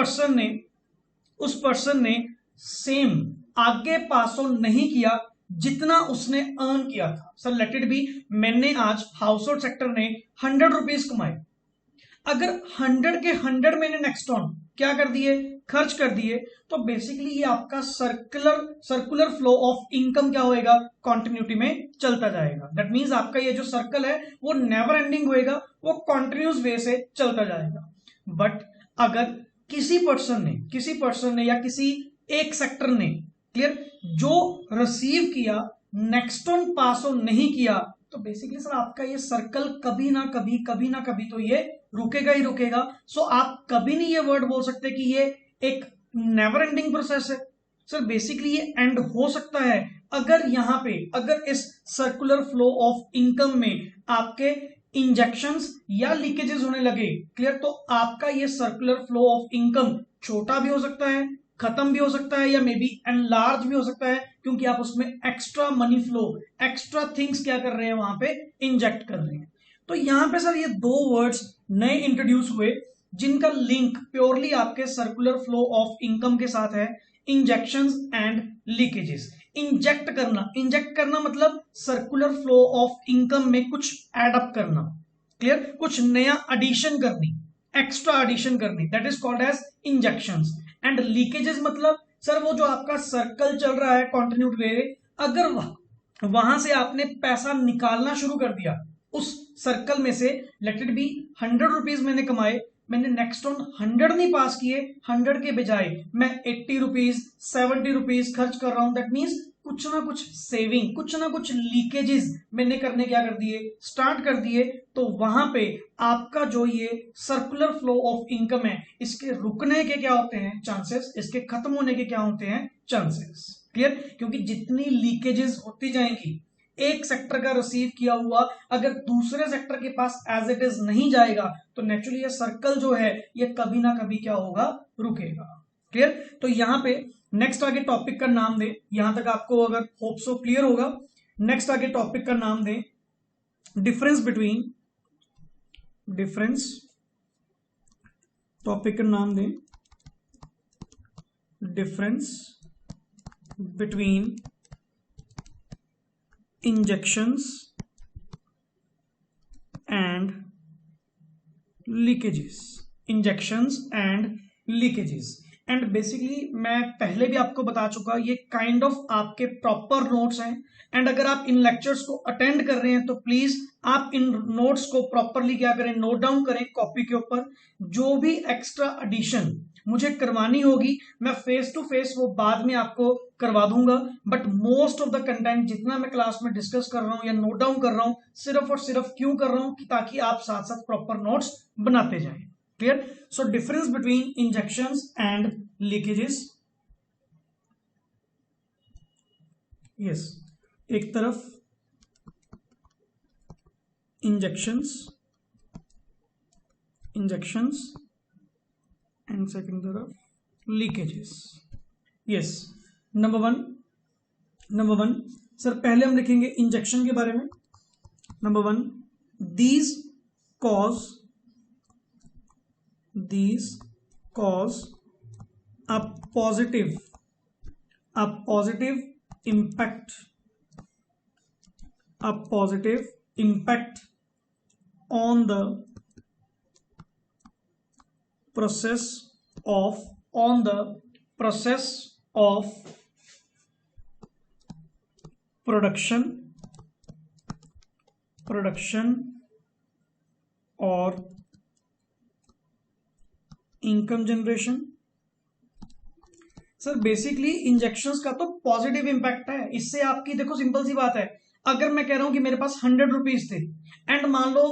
पर्सन ने सेम आगे पास ऑन नहीं किया जितना उसने अर्न किया था। सर लेट इट बी, मैंने आज हाउस होल्ड सेक्टर ने 100 रुपीज कमाए, अगर 100 के 100 मैंने नेक्स्ट ऑन क्या कर दिए, खर्च कर दिए, तो बेसिकली ये आपका सर्कुलर फ्लो ऑफ इनकम क्या होएगा, कंटिन्यूटी में चलता जाएगा। दैट मींस आपका ये जो सर्कल है वो नेवर एंडिंग होएगा, वो कंटिन्यूस वे से चलता जाएगा। बट अगर किसी पर्सन ने या किसी एक सेक्टर ने क्लियर जो रिसीव किया नेक्स्ट ऑन पास ऑन नहीं किया, तो बेसिकली सर आपका ये सर्कल कभी ना कभी तो ये रुकेगा ही रुकेगा। सो आप कभी नहीं ये वर्ड बोल सकते कि ये एक नेवर एंडिंग प्रोसेस है। सर बेसिकली ये एंड हो सकता है अगर इस सर्कुलर फ्लो ऑफ इनकम में आपके इंजेक्शंस या लीकेजेस होने लगे, क्लियर, तो आपका ये सर्कुलर फ्लो ऑफ इनकम छोटा भी हो सकता है, खत्म भी हो सकता है, या मे बी एनलार्ज भी हो सकता है, क्योंकि आप उसमें extra money flow, extra things क्या कर रहे हैं, वहां पे इंजेक्ट कर रहे हैं। तो यहां पे सर ये 2 वर्ड्स नए इंट्रोड्यूस हुए जिनका लिंक प्योरली आपके सर्कुलर फ्लो ऑफ इनकम के साथ है, इंजेक्शंस एंड लीकेजेस। इंजेक्ट करना मतलब सर्कुलर फ्लो ऑफ इनकम में कुछ एड अप करना, क्लियर, कुछ नया एडिशन करनी, एक्स्ट्रा एडिशन करनी, that is called as injections. And leakages मतलब सर वो जो आपका सर्कल चल रहा है कंटिन्यूड वे, अगर वहां से आपने पैसा निकालना शुरू कर दिया उस सर्कल में से, लेट इट बी 100 रुपीज मैंने कमाए, मैंने नेक्स्ट ऑन 100 नहीं पास किए, 100 के बजाय मैं 80 रुपीज 70 रुपीज खर्च कर रहा हूं, दैट मीन्स कुछ ना कुछ सेविंग, कुछ ना कुछ लीकेजेस मैंने करने क्या कर दिए, स्टार्ट कर दिए। तो वहां पे आपका जो ये सर्कुलर फ्लो ऑफ इनकम है, इसके रुकने के क्या होते हैं चांसेस, इसके खत्म होने के क्या होते हैं चांसेस, क्लियर। क्योंकि जितनी लीकेजेस होती जाएंगी, एक सेक्टर का रिसीव किया हुआ अगर दूसरे सेक्टर के पास एज इट इज नहीं जाएगा, तो नेचुरली ये सर्कल जो है ये कभी ना कभी क्या होगा, रुकेगा, क्लियर। तो यहां पे नेक्स्ट आगे टॉपिक का नाम दे, यहां तक आपको अगर होप सो क्लियर होगा। नेक्स्ट आगे टॉपिक का नाम दे टॉपिक का नाम दे difference between injections and leakages, injections and leakages. And basically मैं पहले भी आपको बता चुका, ये काइंड ऑफ आपके प्रॉपर नोट्स हैं। एंड अगर आप इन लेक्चर्स को अटेंड कर रहे हैं तो प्लीज आप इन नोट्स को प्रॉपरली क्या करें, नोट डाउन करें कॉपी के ऊपर। जो भी एक्स्ट्रा एडिशन मुझे करवानी होगी मैं फेस टू फेस वो बाद में आपको करवा दूंगा, but most of the content जितना मैं क्लास में डिस्कस कर रहा हूं या नोट डाउन कर रहा हूं, सिर्फ और सिर्फ क्यों कर रहा हूं कि ताकि आप साथ साथ प्रॉपर नोट्स बनाते जाएं। Clear? So difference between injections and leakages. Yes, एक तरफ इंजेक्शंस एंड सेकंड तरफ leakages. Yes, number one sir पहले हम लिखेंगे इंजेक्शन के बारे में। Number one, these cause a positive impact on the process of production or income generation. Sir basically injections का तो पॉजिटिव इंपैक्ट है। इससे आपकी देखो सिंपल सी बात है, अगर मैं कह रहा हूं कि मेरे पास 100 रुपीज थे एंड मान लो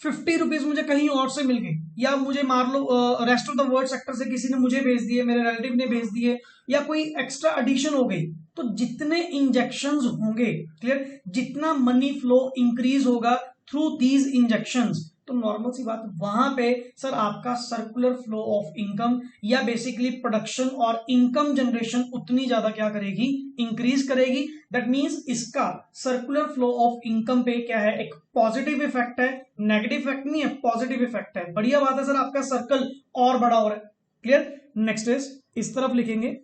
50 रुपीज मुझे कहीं और से मिल गए, या मुझे मान लो rest of the world sector से किसी ने मुझे भेज दिए, मेरे रिलेटिव ने भेज दिए, या कोई एक्स्ट्रा एडिशन हो गई, तो जितने इंजेक्शंस होंगे, क्लियर, जितना मनी फ्लो इंक्रीज होगा थ्रू दीज इंजेक्शंस, तो नॉर्मल सी बात वहां पे सर आपका सर्कुलर फ्लो ऑफ इनकम या बेसिकली प्रोडक्शन और इनकम जनरेशन उतनी ज्यादा क्या करेगी, इंक्रीज करेगी। दैट मींस इसका सर्कुलर फ्लो ऑफ इनकम पे क्या है, एक पॉजिटिव इफेक्ट है, नेगेटिव इफेक्ट नहीं है, पॉजिटिव इफेक्ट है। बढ़िया बात है सर, आपका सर्कल और बड़ा हो रहा है। क्लियर? नेक्स्ट इज, इस तरफ लिखेंगे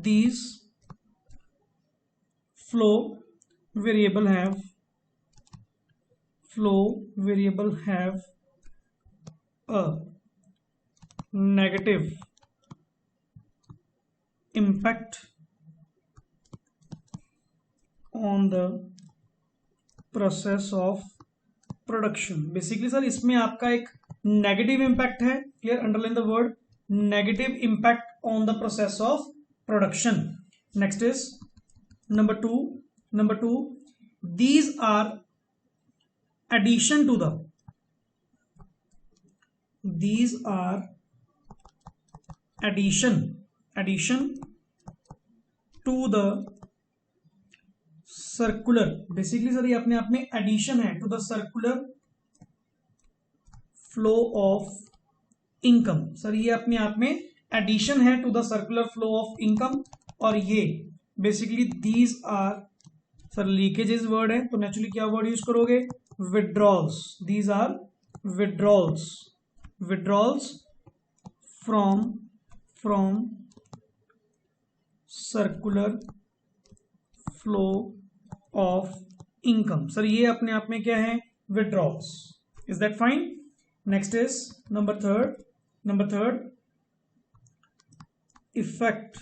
these flow variable have a negative impact on the process of production। Basically sir इसमें आपका एक नेगेटिव इंपैक्ट है। Clear? Underline the word negative impact on the process of production. Next is number two, these are addition to the circular, basically sir ये अपने आप में addition है to the circular flow of income. Sir ये अपने आप में addition है to the circular flow of income, और ये basically these are, sir leakages word है तो नेचुरली क्या वर्ड यूज करोगे, withdrawals. These are withdrawals from circular flow of income. Sir ये अपने आप में क्या है, withdrawals. Is that fine? Next is number third, effect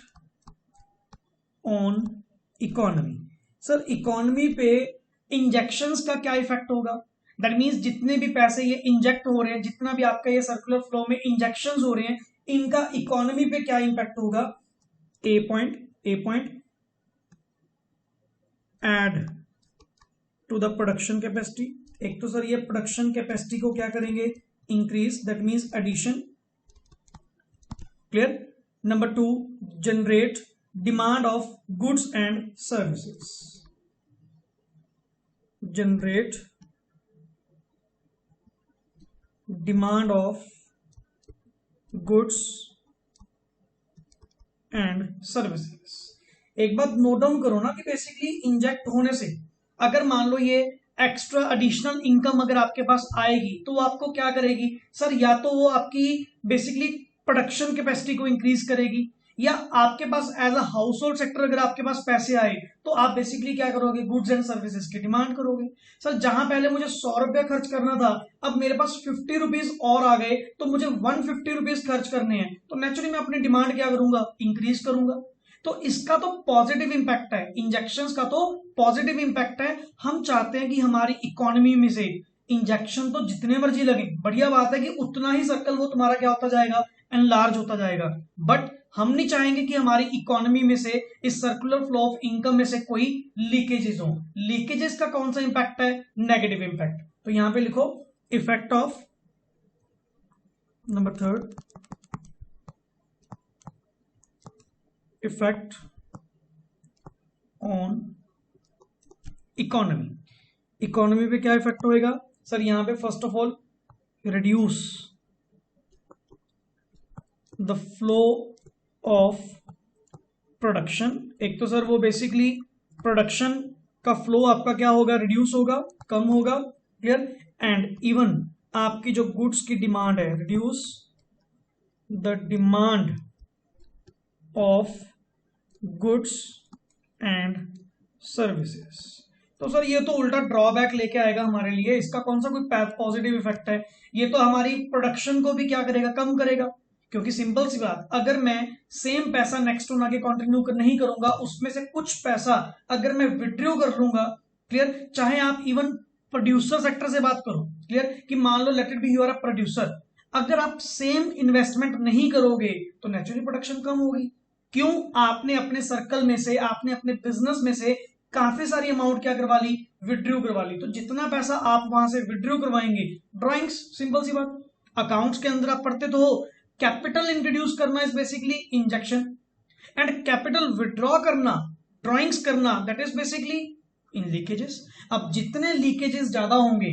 on economy. Sir economy पे इंजेक्शंस का क्या इफेक्ट होगा? दैट मींस जितने भी पैसे ये इंजेक्ट हो रहे हैं, जितना भी आपका ये सर्कुलर फ्लो में इंजेक्शंस हो रहे हैं, इनका इकोनॉमी पे क्या इंपैक्ट होगा? A point add to the production capacity. एक तो सर ये प्रोडक्शन कैपेसिटी को क्या करेंगे, increase, that means addition. Clear? Number two, generate demand of goods and services, generate demand of goods and services। एक बात नोट डाउन करो ना कि बेसिकली इंजेक्ट होने से अगर मान लो ये एक्स्ट्रा एडिशनल इनकम अगर आपके पास आएगी तो वो आपको क्या करेगी सर, या तो वो आपकी बेसिकली प्रोडक्शन कैपेसिटी को इंक्रीज करेगी, या आपके पास as a household sector अगर आपके पास पैसे आए तो आप बेसिकली क्या करोगे, गुड्स एंड सर्विसेज की डिमांड करोगे। सर जहां पहले मुझे 100 रुपया खर्च करना था, अब मेरे पास 50 रुपीज और आ गए तो मुझे 150 रुपीज खर्च करने हैं, तो नेचुरली मैं अपनी डिमांड क्या करूंगा, इंक्रीज करूंगा। तो इसका तो पॉजिटिव इंपैक्ट है, इंजेक्शंस का तो पॉजिटिव इंपैक्ट है। हम चाहते हैं कि हमारी इकोनॉमी में से इंजेक्शन तो जितने मर्जी लगे, बढ़िया बात है कि उतना ही सर्कल वो तुम्हारा क्या होता जाएगा, एनलार्ज होता जाएगा, बट हम नहीं चाहेंगे कि हमारी इकोनॉमी में से इस सर्कुलर फ्लो ऑफ इनकम में से कोई लीकेजेस हो। लीकेजेस का कौन सा इंपैक्ट है, नेगेटिव इंपैक्ट। तो यहां पे लिखो effect of number 3, effect on economy. Economy पे क्या इफेक्ट होएगा सर, यहां पे first of all reduce the flow of production. एक तो सर वो बेसिकली प्रोडक्शन का फ्लो आपका क्या होगा, रिड्यूस होगा, कम होगा, क्लियर। एंड इवन आपकी जो गुड्स की डिमांड है, reduce the demand of goods and services. तो सर ये तो उल्टा ड्रॉबैक लेके आएगा हमारे लिए, इसका कौन सा कोई पॉजिटिव इफेक्ट है, ये तो हमारी प्रोडक्शन को भी क्या करेगा, कम करेगा। क्योंकि सिंपल सी बात, अगर मैं सेम पैसा नेक्स्ट टू आगे कंटिन्यू नहीं करूंगा, उसमें से कुछ पैसा अगर मैं विड्रॉ कर लूंगा, क्लियर, चाहे आप इवन प्रोड्यूसर सेक्टर से बात करो, क्लियर, कि मान लो let it be you are a producer, अगर आप सेम इन्वेस्टमेंट नहीं करोगे तो नेचुरली प्रोडक्शन कम होगी। क्यों, आपने अपने सर्कल में से, आपने अपने बिजनेस में से काफी सारी अमाउंट क्या करवा ली, विड्रॉ करवा ली। तो जितना पैसा आप वहां से विड्रॉ करवाएंगे, ड्राइंग्स, सिंपल सी बात, अकाउंट्स के अंदर आप पढ़ते तो हो, कैपिटल इंट्रोड्यूस करना is basically injection, and capital withdraw करना, ड्राइंग्स करना, that is basically in leakages. अब जितने लीकेजेस ज्यादा होंगे,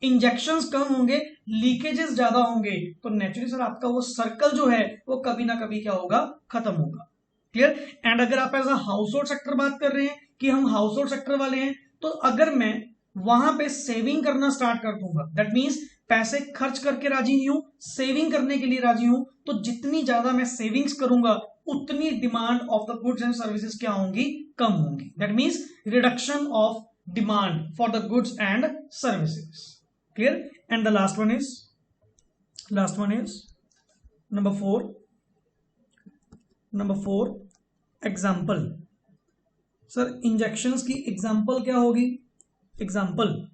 इंजेक्शंस कम होंगे, लीकेजेस ज्यादा होंगे, तो नेचुरली सर आपका वो सर्कल जो है वो कभी ना कभी क्या होगा, खत्म होगा, क्लियर। एंड अगर आप as a household sector बात कर रहे हैं कि हम हाउस होल्ड सेक्टर वाले हैं, तो अगर मैं वहां पे सेविंग करना स्टार्ट कर दूंगा, दैट मीन्स पैसे खर्च करके राजी नहीं हूं, सेविंग करने के लिए राजी हूं, तो जितनी ज्यादा मैं सेविंग्स करूंगा उतनी demand of the goods and services क्या होंगी, कम होंगी। That means reduction of demand for the goods and services, clear. And the last one is number 4 example. Sir injections की एग्जाम्पल क्या होगी, एग्जाम्पल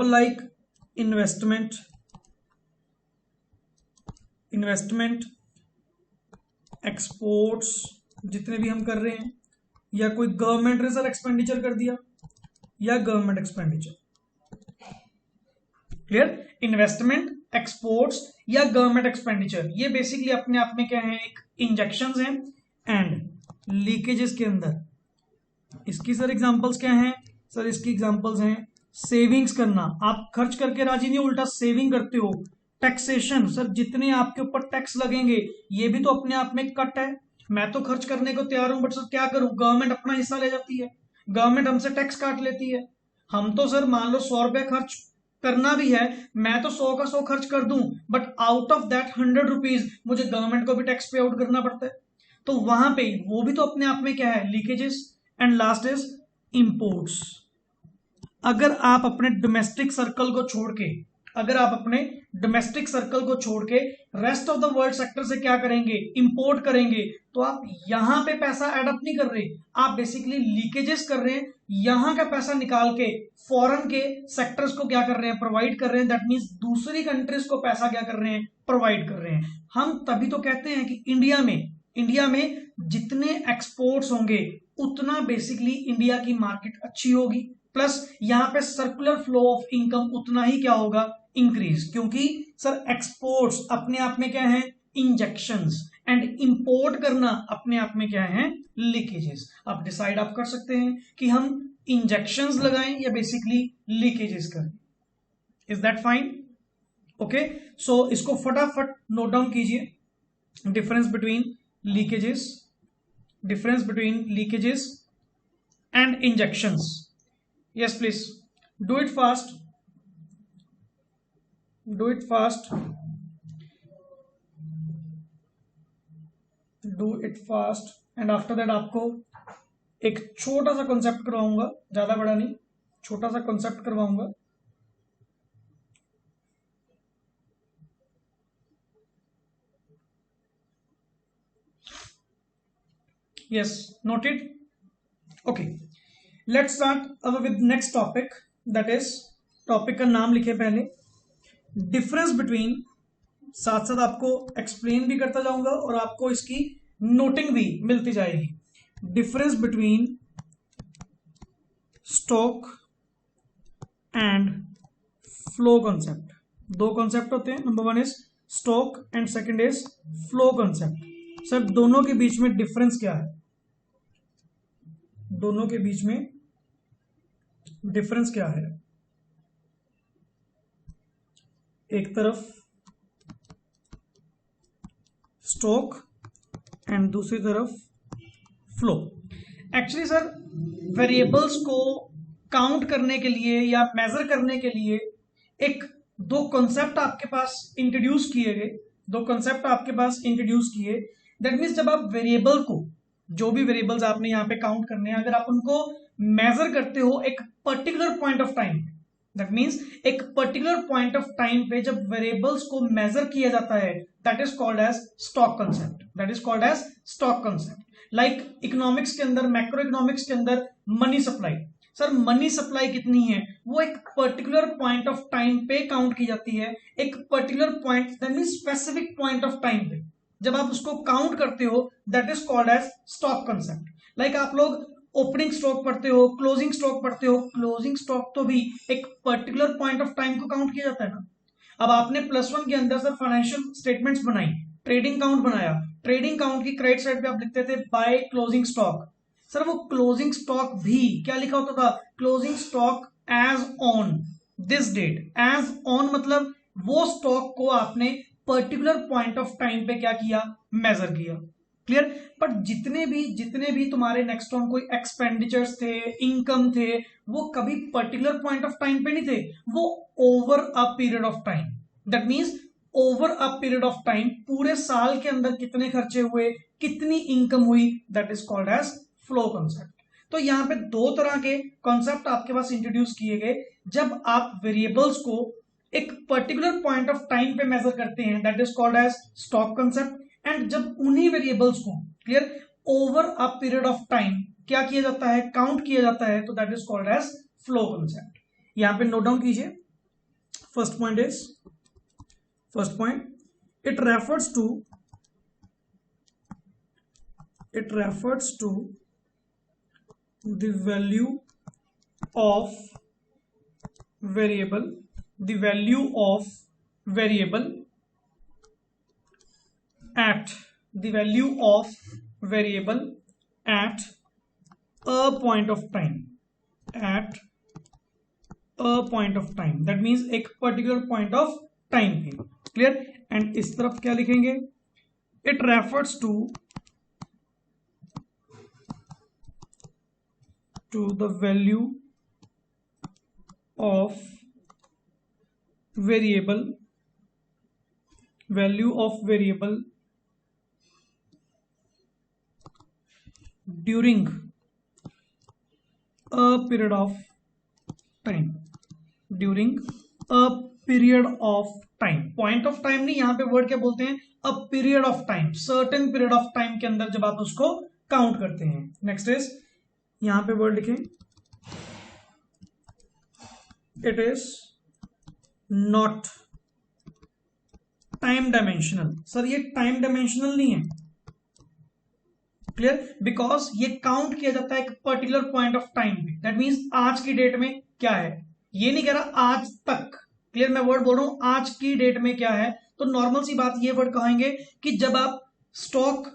लाइक इन्वेस्टमेंट, एक्सपोर्ट्स जितने भी हम कर रहे हैं, या कोई गवर्नमेंट रिजर्व एक्सपेंडिचर कर दिया, या government expenditure, clear. Investment, exports या गवर्नमेंट एक्सपेंडिचर, ये बेसिकली अपने आप में क्या है, एक इंजेक्शंस हैं। एंड लीकेजेस के अंदर इसकी सर एग्जांपल्स क्या हैं, सर इसकी एग्जांपल्स हैं सेविंग्स करना, आप खर्च करके राजी नहीं, उल्टा सेविंग करते हो। टैक्सेशन, सर जितने आपके ऊपर टैक्स लगेंगे ये भी तो अपने आप में कट है, मैं तो खर्च करने को तैयार हूं, बट सर क्या करूं, गवर्नमेंट अपना हिस्सा ले जाती है, गवर्नमेंट हमसे टैक्स काट लेती है। हम तो सर मान लो 100 रुपए खर्च करना भी है, मैं तो 100 का 100 खर्च कर दूं, but out of that 100 rupees मुझे गवर्नमेंट को भी टैक्स पे आउट करना पड़ता है, तो वहां पे वो भी तो अपने आप में क्या है, leakages. And last is imports. अगर आप अपने डोमेस्टिक सर्कल को छोड़ के, rest of the world sector से क्या करेंगे, इंपोर्ट करेंगे, तो आप यहां पे पैसा एडअप नहीं कर रहे, आप बेसिकली लीकेजेस कर रहे हैं, यहां का पैसा निकाल के फॉरेन के सेक्टर्स को क्या कर रहे हैं, प्रोवाइड कर रहे हैं। दैट मीन्स दूसरी कंट्रीज को पैसा क्या कर रहे हैं, प्रोवाइड कर रहे हैं। हम तभी तो कहते हैं कि इंडिया में जितने एक्सपोर्ट्स होंगे उतना बेसिकली इंडिया की मार्केट अच्छी होगी, प्लस यहां पे सर्कुलर फ्लो ऑफ इनकम उतना ही क्या होगा, इंक्रीज, क्योंकि सर एक्सपोर्ट्स अपने आप में क्या है, इंजेक्शंस, एंड इंपोर्ट करना अपने आप में क्या है, लीकेजेस। अब डिसाइड आप कर सकते हैं कि हम इंजेक्शंस लगाएं या बेसिकली लीकेजेस करें। Is that fine? ओके, सो इसको फटाफट नोट डाउन कीजिए, difference between leakages and injections. Yes please, do it fast, do it fast, do it fast. And after that आपको एक छोटा सा कॉन्सेप्ट करवाऊंगा, ज्यादा बड़ा नहीं, छोटा सा कॉन्सेप्ट करवाऊंगा। Yes, noted. Okay, let's start with next topic. That is, topic का नाम लिखे पहले, डिफरेंस बिटवीन, साथ साथ आपको एक्सप्लेन भी करता जाऊंगा और आपको इसकी नोटिंग भी मिलती जाएगी। Difference between stock and flow concept. दो कॉन्सेप्ट होते हैं, number one is stock and second is flow concept. Sir दोनों के बीच में डिफरेंस क्या है? दोनों के बीच में डिफरेंस क्या है? एक तरफ स्टॉक एंड दूसरी तरफ फ्लो। एक्चुअली सर वेरिएबल्स को काउंट करने के लिए या मेजर करने के लिए एक दो कॉन्सेप्ट आपके पास इंट्रोड्यूस किए गए, दो कॉन्सेप्ट आपके पास इंट्रोड्यूस किए। दैट मीन्स जब आप वेरिएबल को, जो भी वेरिएबल्स आपने यहाँ पे काउंट करने हैं, अगर आप उनको मेजर करते हो एक particular point of time, that means एक पर्टिकुलर पॉइंट ऑफ टाइम पे जब वेरिएबल्स को मेजर किया जाता है, that is called as stock concept, that is called as stock concept. Like economics के अंदर, मैक्रो इकोनॉमिक्स के अंदर money supply. Sir money supply कितनी है वो एक पर्टिकुलर पॉइंट ऑफ टाइम पे काउंट की जाती है, एक particular point, that means specific point of time पे जब आप उसको काउंट करते हो, that is called as stock concept. Like आप लोग ओपनिंग स्टॉक पढ़ते हो, क्लोजिंग स्टॉक पढ़ते हो, क्लोजिंग स्टॉक तो भी एक पर्टिकुलर पॉइंट ऑफ टाइम को काउंट किया जाता है ना। अब आपने प्लस वन के अंदर सर फाइनेंशियल स्टेटमेंट्स बनाई, ट्रेडिंग काउंट बनाया, ट्रेडिंग काउंट की क्रेडिट साइड पे आप लिखते थे बाय क्लोजिंग स्टॉक। सर वो क्लोजिंग स्टॉक भी क्या लिखा होता था? Closing stock as on this date. As on मतलब वो स्टॉक को आपने पर्टिकुलर पॉइंट ऑफ टाइम पे क्या किया? मेजर किया। क्लियर? बट जितने भी तुम्हारे नेक्स्ट ऑन कोई एक्सपेंडिचर्स थे, इनकम थे, वो कभी पर्टिकुलर पॉइंट ऑफ टाइम पे नहीं थे, वो over a period of time. That means over a period of time, पूरे साल के अंदर कितने खर्चे हुए, कितनी इनकम हुई, that is called as flow concept. तो यहाँ पे दो तरह के कॉन्सेप्ट आपके पास इंट्रोड्यूस किए गए। जब आप वेरिएबल्स को एक पर्टिकुलर पॉइंट ऑफ टाइम पे मेजर करते हैं, that is called as stock concept. And जब उन्हीं वेरिएबल्स को, clear, over a period of time क्या किया जाता है? काउंट किया जाता है, तो that is called as flow concept. यहां पे नोट डाउन कीजिए। First point is, first point, it refers to the value of variable, the value of variable at the value of variable at a point of time, at a point of time, that means एक particular point of time पे। Clear? And इस तरफ क्या लिखेंगे? it refers to the value of variable, during a period of time, during a period of time। Point of time नहीं, यहां पे word क्या बोलते हैं? अ period of time, certain period of time के अंदर जब आप उसको काउंट करते हैं। नेक्स्ट इज, यहां पे वर्ड लिखें, it is not time dimensional. Sir ये टाइम डायमेंशनल नहीं है, क्लियर, बिकॉज ये काउंट किया जाता है एक पर्टिकुलर पॉइंट ऑफ टाइम पे। दैट मीन्स आज की डेट में क्या है, ये नहीं कह रहा आज तक, क्लियर, मैं वर्ड बोल रहा हूं आज की डेट में क्या है। तो नॉर्मल सी बात ये वर्ड कहेंगे कि जब आप स्टॉक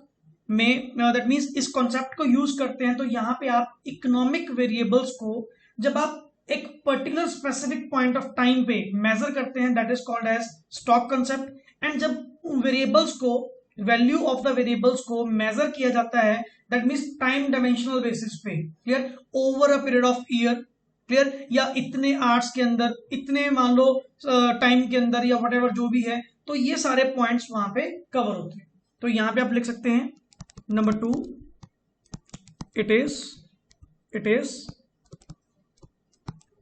में, दैट मीन्स इस कॉन्सेप्ट को यूज करते हैं, तो यहां पे आप इकोनॉमिक वेरिएबल्स को जब आप एक particular specific point of time पे मेजर करते हैं, that is called as stock concept. And जब वेरिएबल्स को, वैल्यू ऑफ द वेरिएबल्स को मेजर किया जाता है, that means time dimensional basis पे, clear, over a period of year, clear, या इतने आवर्स के अंदर, इतने मान लो टाइम के अंदर, या व्हाटएवर जो भी है, तो ये सारे पॉइंट्स वहां पे कवर होते हैं। तो यहां पे आप लिख सकते हैं number 2, it is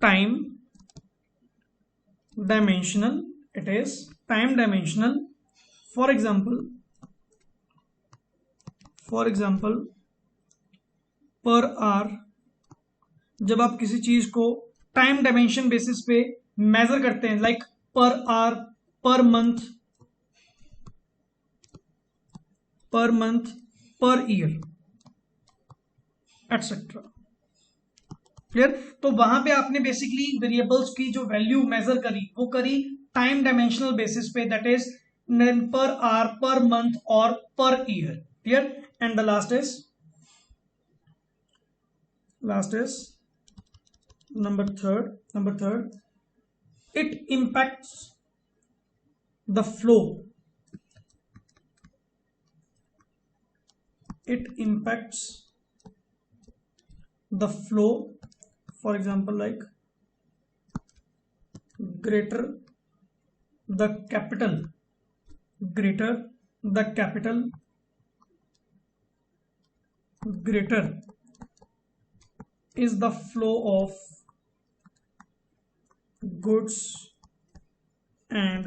time dimensional, it is time dimensional. For example, per hour, जब आप किसी चीज को टाइम डायमेंशन बेसिस पे मेजर करते हैं, लाइक पर hour, per month, per year, etcetera. Clear, तो वहां पे आपने बेसिकली वेरिएबल्स की जो वैल्यू मेजर करी वो करी टाइम डायमेंशनल बेसिस पे, that is per hour, per month और per year. Clear, and the last is number third, it impacts the flow, for example, like greater the capital greater is the flow of goods and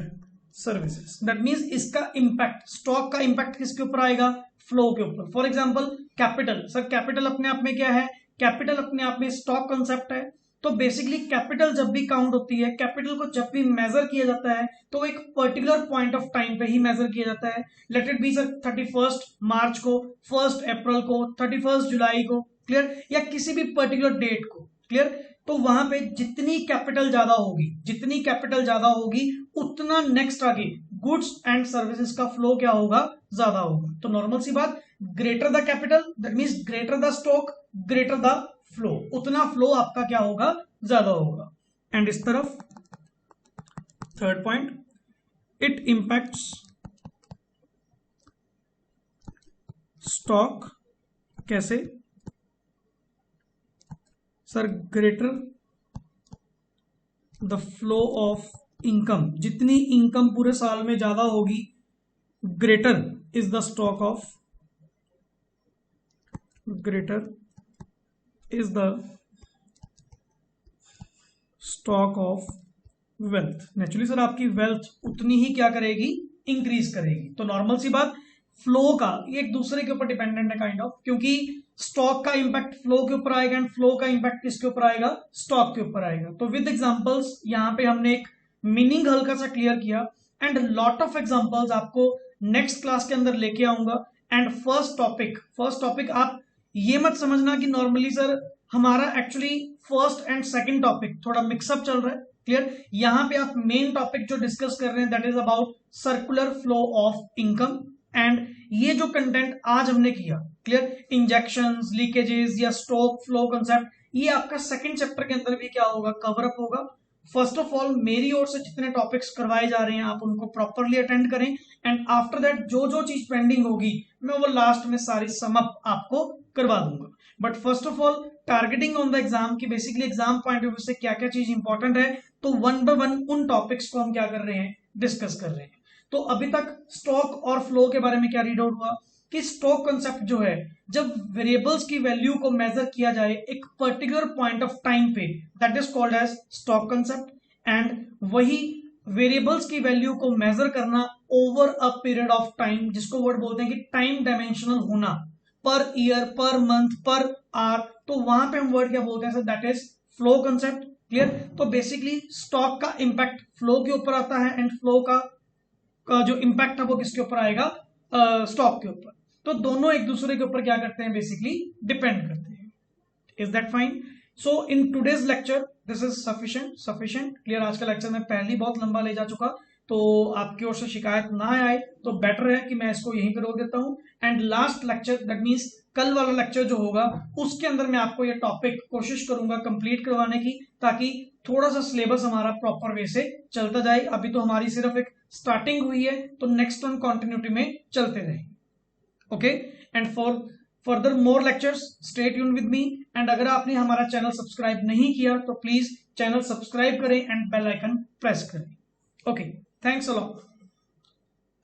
services. That means इसका impact, stock का impact किसके ऊपर आएगा, flow के ऊपर। For example capital, sir capital अपने आप में क्या है, कैपिटल अपने आप में स्टॉक कॉन्सेप्ट है। तो बेसिकली कैपिटल जब भी काउंट होती है, कैपिटल को जब भी मेजर किया जाता है तो एक पर्टिकुलर पॉइंट ऑफ टाइम पे ही मेजर किया जाता है। लेट इट बी सर 31 मार्च को, 1 अप्रैल को, 31 जुलाई को, क्लियर, या किसी भी पर्टिकुलर डेट को। क्लियर, तो वहां पे जितनी कैपिटल ज्यादा होगी उतना नेक्स्ट आगे गुड्स एंड सर्विसेज का फ्लो क्या होगा, ज्यादा होगा। तो नॉर्मल सी बात, greater the capital that means greater the stock, greater the flow, उतना फ्लो आपका क्या होगा, ज्यादा होगा। एंड इस तरफ third point, it impacts stock, कैसे sir, greater the flow of income, जितनी इनकम पूरे साल में ज्यादा होगी, greater is the stock of, greater is the stock of wealth. Naturally sir आपकी वेल्थ उतनी ही क्या करेगी, इंक्रीज करेगी। तो नॉर्मल सी बात, फ्लो का ये एक दूसरे के ऊपर डिपेंडेंट है काइंड ऑफ, क्योंकि स्टॉक का इंपैक्ट फ्लो के ऊपर आएगा एंड फ्लो का इंपैक्ट किसके ऊपर आएगा, स्टॉक के ऊपर आएगा। तो विद एग्जांपल्स यहां पे हमने एक मीनिंग हल्का सा क्लियर किया एंड लॉट ऑफ एग्जांपल्स आपको नेक्स्ट क्लास के अंदर लेके आऊंगा। एंड फर्स्ट टॉपिक आप ये मत समझना कि नॉर्मली सर हमारा actually first and second topic थोड़ा मिक्सअप चल रहा है। क्लियर, यहां पे आप मेन टॉपिक जो डिस्कस कर रहे हैं that is about circular flow of income. And ये जो कंटेंट आज हमने किया, क्लियर, इंजेक्शंस, लीकेजेस या स्टॉक फ्लो कांसेप्ट, ये आपका सेकंड चैप्टर के अंदर भी क्या होगा, कवर अप होगा। फर्स्ट ऑफ ऑल मेरी ओर से जितने टॉपिक्स करवाए जा रहे हैं आप उनको प्रॉपरली अटेंड करें एंड आफ्टर दैट जो जो चीज पेंडिंग होगी मैं वो लास्ट में सारी सम अप आपको करवा दूंगा। But first of all targeting on the exam की, basically exam point of view से क्या क्या चीज इंपॉर्टेंट है, तो वन बाय वन उन टॉपिक्स को हम क्या कर रहे हैं, डिस्कस कर रहे हैं। तो अभी तक स्टॉक और फ्लो के बारे में क्या रीड आउट हुआ कि स्टॉक कांसेप्ट जो है, जब वेरिएबल्स की वैल्यू को मेजर किया जाए एक पर्टिकुलर पॉइंट ऑफ टाइम पे, that is called as stock concept. And वही वेरिएबल्स की वैल्यू को मेजर करना over a period of time, जिसको वर्ड बोलते हैं कि टाइम डायमेंशनल होना, per year, per month, per hour, तो वहां पे हम वर्ड क्या बोलते हैं sir, that is flow concept. Clear, तो बेसिकली स्टॉक का इंपैक्ट फ्लो के ऊपर आता है एंड फ्लो का जो इंपैक्ट है वो किसके ऊपर आएगा, स्टॉक के ऊपर। तो दोनों एक दूसरे के ऊपर क्या करते हैं, बेसिकली डिपेंड करते हैं। Is that fine? So in today's lecture this is sufficient. Clear, आज का लेक्चर मैं पहले बहुत लंबा ले जा चुका, तो आपकी ओर से शिकायत ना आए तो बेटर है कि मैं इसको यहीं पे रोक देता हूं। And last lecture that means कल वाला लेक्चर जो होगा उसके अंदर मैं आपको ये टॉपिक कोशिश करूंगा कंप्लीट करवाने की, ताकि थोड़ा सा सिलेबस हमारा प्रॉपर वे से चलता जाए। अभी तो हमारी सिर्फ एक स्टार्टिंग हुई है, तो नेक्स्ट वन कंटिन्यूटी में चलते रहेंगे। Okay, and for further more lectures, stay tune with me. And अगर आपने हमारा चैनल सब्सक्राइब नहीं किया तो प्लीज चैनल सब्सक्राइब करें एंड बेल आइकन प्रेस करें। Okay, thanks a lot.